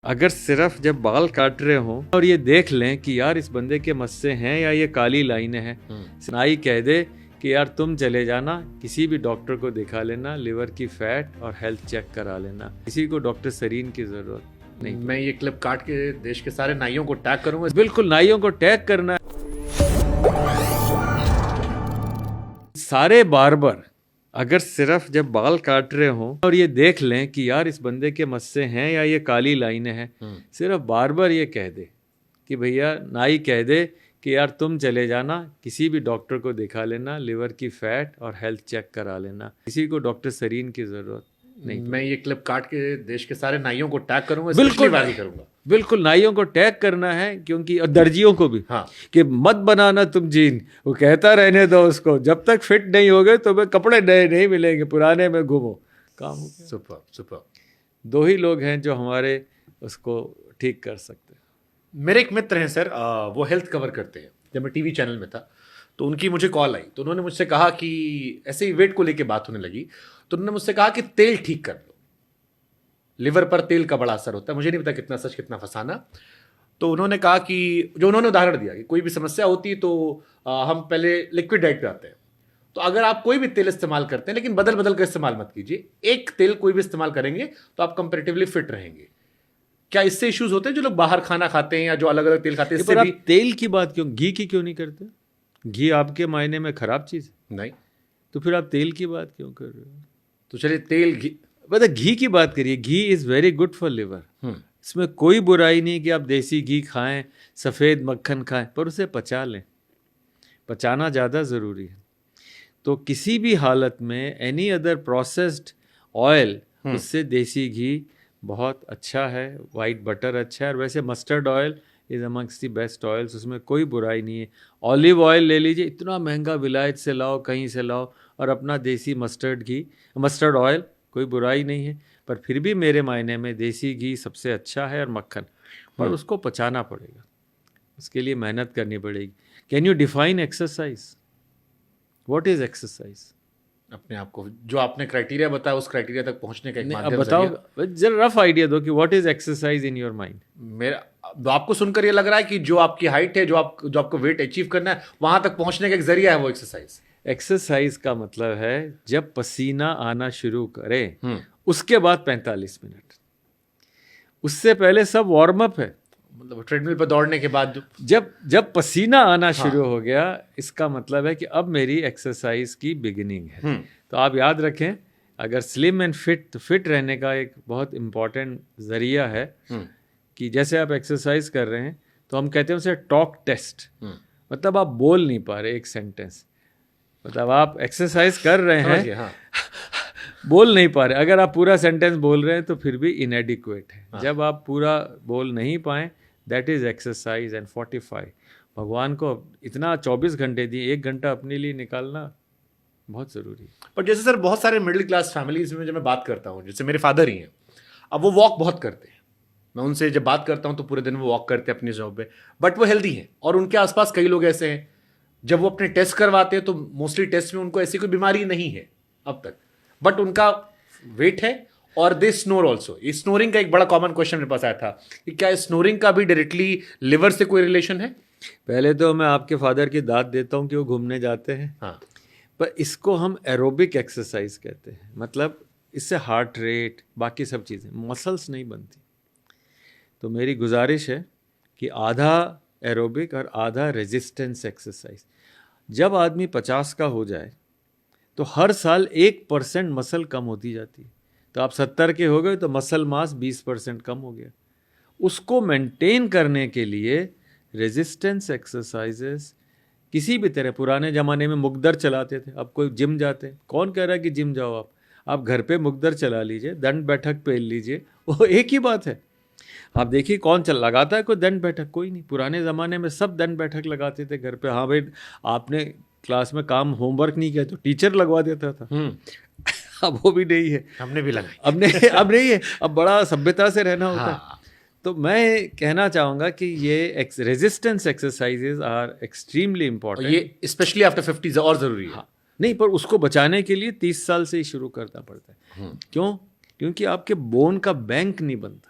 अगर सिर्फ जब बाल काट रहे हों और ये देख लें कि यार इस बंदे के मस्से हैं या ये काली लाइनें हैं, नाई कह दे कि यार तुम चले जाना, किसी भी डॉक्टर को दिखा लेना, लिवर की फैट और हेल्थ चेक करा लेना, किसी को डॉक्टर सरीन की जरूरत नहीं। मैं ये क्लिप काट के देश के सारे नाइयों को टैग करूंगा। बिल्कुल, नाइयों को टैग करना है। सारे बार्बर अगर सिर्फ जब बाल काट रहे हों और ये देख लें कि यार इस बंदे के मस्से हैं या ये काली लाइनें हैं, सिर्फ बार्बर ये कह दे कि भैया, नाई कह दे कि यार तुम चले जाना, किसी भी डॉक्टर को दिखा लेना, लिवर की फैट और हेल्थ चेक करा लेना, किसी को डॉक्टर सरीन की जरूरत नहीं। मैं ये क्लिप काट के देश के सारे नाइयों को टैग करूंगा। बिल्कुल बाजी करूंगा। बिल्कुल, नाइयों को टैग करना है, क्योंकि और दर्जियों को भी, हाँ, कि मत बनाना तुम जीन, वो कहता रहने दो उसको, जब तक फिट नहीं होगे तो मैं कपड़े नए नहीं मिलेंगे, पुराने में घूमो। काम हो गया। Super super. दो ही लोग हैं जो हमारे उसको ठीक कर सकते हैं। मेरे एक मित्र हैं सर, वो हेल्थ कवर करते हैं। जब मैं टीवी चैनल में था तो उनकी मुझे कॉल आई, तो उन्होंने मुझसे कहा कि ऐसे ही वेट को लेके बात होने लगी, तो उन्होंने मुझसे कहा कि तेल ठीक कर लो, लिवर पर तेल का बड़ा असर होता है। मुझे नहीं पता कितना सच कितना फसाना। तो उन्होंने कहा कि जो उन्होंने उदाहरण दिया कि कोई भी समस्या होती है तो हम पहले लिक्विड डाइट पे आते हैं। तो अगर आप कोई भी तेल इस्तेमाल करते हैं, लेकिन बदल बदल कर इस्तेमाल मत कीजिए, एक तेल कोई भी इस्तेमाल करेंगे तो आप कंपैरेटिवली फिट रहेंगे। क्या इससे इश्यूज होते हैं जो लोग बाहर खाना खाते हैं या जो अलग अलग तेल खाते हैं? पर आप तेल की बात क्यों, घी की क्यों नहीं करते? घी आपके मायने में खराब चीज है? नहीं, तो फिर आप तेल की बात क्यों कर रहे हो? तो चलिए तेल घी, बता, घी की बात करिए। Ghee is very good for liver. इसमें कोई बुराई नहीं कि आप देसी घी खाएं, सफ़ेद मक्खन खाएं, पर उसे पचा लें। पचाना ज़्यादा ज़रूरी है। तो किसी भी हालत में एनी अदर प्रोसेस्ड ऑयल, उससे देसी घी बहुत अच्छा है, वाइट बटर अच्छा है, और वैसे mustard oil is amongst the best oils, उसमें कोई बुराई नहीं है। ऑलिव ऑयल ले लीजिए, इतना महंगा विलायत से लाओ, कहीं से लाओ, और अपना देसी मस्टर्ड ऑयल, कोई बुराई नहीं है। पर फिर भी मेरे मायने में देसी घी सबसे अच्छा है, और मक्खन, पर उसको पचाना पड़ेगा, उसके लिए मेहनत करनी पड़ेगी। Can you define exercise? What is exercise? अपने आप को जो आपने क्राइटेरिया बताया, उस क्राइटेरिया तक पहुंचने का एक माध्यम बताओ, जरा रफ आइडिया दो कि what is exercise in your mind. मेरा आपको सुनकर ये लग रहा है कि जो आपकी हाइट है, जो आपको वेट अचीव करना है, वहां तक पहुंचने का एक जरिया है वो एक्सरसाइज। एक्सरसाइज का मतलब है जब पसीना आना शुरू करे उसके बाद 45 मिनट, उससे पहले सब वार्म अप है। मतलब ट्रेडमिल पर दौड़ने के बाद जब पसीना आना शुरू हो गया, इसका मतलब है कि अब मेरी एक्सरसाइज की बिगिनिंग है। तो आप याद रखें, अगर स्लिम एंड फिट, तो फिट रहने का एक बहुत इम्पॉर्टेंट जरिया है कि जैसे आप एक्सरसाइज कर रहे हैं तो हम कहते हैं उसे टॉक टेस्ट। मतलब आप बोल नहीं पा रहे एक सेंटेंस, मतलब आप एक्सरसाइज कर रहे हैं, हाँ। बोल नहीं पा रहे। अगर आप पूरा सेंटेंस बोल रहे हैं तो फिर भी इनएडिक्वेट है। हाँ। जब आप पूरा बोल नहीं पाएँ, that is exercise and fortify. भगवान को इतना 24 घंटे दिए, 1 घंटा अपने लिए निकालना बहुत ज़रूरी है। पर जैसे सर बहुत सारे मिडिल क्लास फैमिलीज में जब मैं बात करता हूँ, जैसे मेरे फादर ही हैं, अब वो वॉक बहुत करते हैं। मैं उनसे जब बात करता हूँ तो पूरे दिन वो वॉक करते हैं अपनी जॉब पे, बट वो हेल्दी हैं। और उनके आसपास कई लोग ऐसे हैं, जब वो अपने टेस्ट करवाते हैं तो मोस्टली टेस्ट में उनको ऐसी कोई बीमारी नहीं है अब तक, बट उनका वेट है और दे स्नोर ऑल्सो। इस स्नोरिंग का एक बड़ा कॉमन क्वेश्चन मेरे पास आया था कि क्या स्नोरिंग का भी डायरेक्टली लिवर से कोई रिलेशन है? पहले तो मैं आपके फादर की दाद देता हूँ कि वो घूमने जाते हैं। हाँ। पर इसको हम एरोबिक एक्सरसाइज कहते हैं। मतलब इससे हार्ट रेट, बाकी सब चीज़ें, मसल्स नहीं बनती। तो मेरी गुजारिश है कि आधा एरोबिक और आधा रेजिस्टेंस एक्सरसाइज। जब आदमी 50 का हो जाए तो हर साल 1% मसल कम होती जाती है। तो आप 70 के हो गए तो मसल मास 20% कम हो गया। उसको मेंटेन करने के लिए रेजिस्टेंस एक्सरसाइजेस किसी भी तरह, पुराने ज़माने में मुकद्दर चलाते थे, अब कोई जिम जाते हैं। कौन कह रहा है कि जिम जाओ? आप घर पे मुकद्दर चला लीजिए, दंड बैठक पेल लीजिए, वो एक ही बात है। आप देखिए कौन लगाता है कोई दंड बैठक? कोई नहीं। पुराने ज़माने में सब दंड बैठक लगाते थे घर पे। हाँ भाई, आपने क्लास में काम होमवर्क नहीं किया तो टीचर लगवा देता था। अब वो भी नहीं है, हमने भी लगाई। अब नहीं है, अब बड़ा सभ्यता से रहना होता है। हाँ। तो मैं कहना चाहूँगा कि ये resistance exercises are extremely important. ये स्पेशली आफ्टर 50 और ज़रूरी है। हाँ। नहीं, पर उसको बचाने के लिए 30 साल से ही शुरू करना पड़ता है। क्यों? क्योंकि आपके बोन का बैंक नहीं बनता।